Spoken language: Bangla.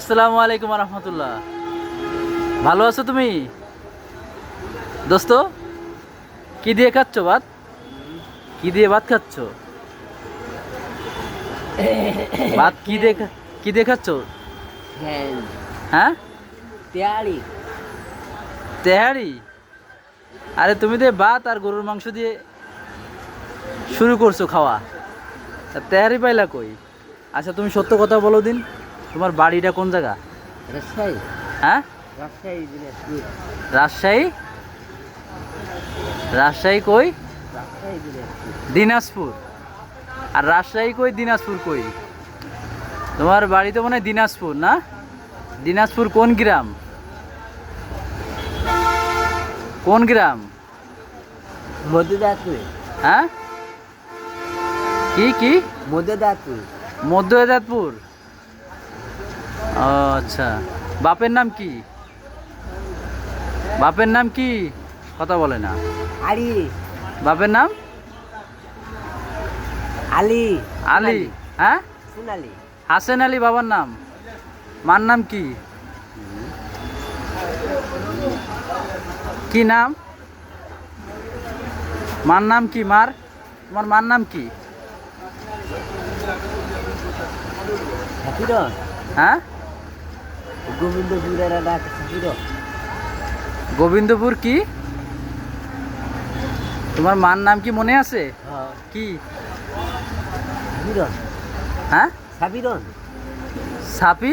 আসসালামু আলাইকুম রহমতুল্লাহ। ভালো আছো তুমি দোস্ত? কি দিয়ে খাচ্ছ ভাত? কি দিয়ে ভাত খাচ্ছ? ভাত কি দিয়ে খাচ্ছ? হ্যাঁ, তেয়ারি তেহারি। আরে তুমি তো ভাত আর গরুর মাংস দিয়ে শুরু করছো খাওয়া, তা তেহারি পাইলা কই? আচ্ছা তুমি সত্য কথা বলো দিন, তোমার বাড়িটা কোন জায়গা? রাজশাহী হ্যাঁ, রাজশাহী দিনাজপুর রাজশাহী। রাজশাহী কই? রাজশাহী দিনাজপুর দিনাজপুর। আর রাজশাহী কই, দিনাজপুর কই? তোমার বাড়ি তো মনে হয় দিনাজপুর, না? দিনাজপুর কোন গ্রাম? কোন গ্রাম? মধ্যদাতুর হ্যাঁ, কি কি? মধ্যদাতুর মধ্য এজাদপুর। ও আচ্ছা, বাপের নাম কি? বাপের নাম কি? কথা বলে না। আলী বাপের নাম? আলী আলী। হ্যাঁ, সোনালি হাসেন আলী বাবার নাম। মার নাম কি? কি নাম? মার নাম কি? তোমার মার নাম কি? সাকিরন হ্যাঁ, গোবিন্দপুরের ডাক সাকিরন গোবিন্দপুর কি? তোমার মার নাম কি মনে আছে? হ্যাঁ কি? সাবিরন হ্যাঁ, সাবিরন সাপি।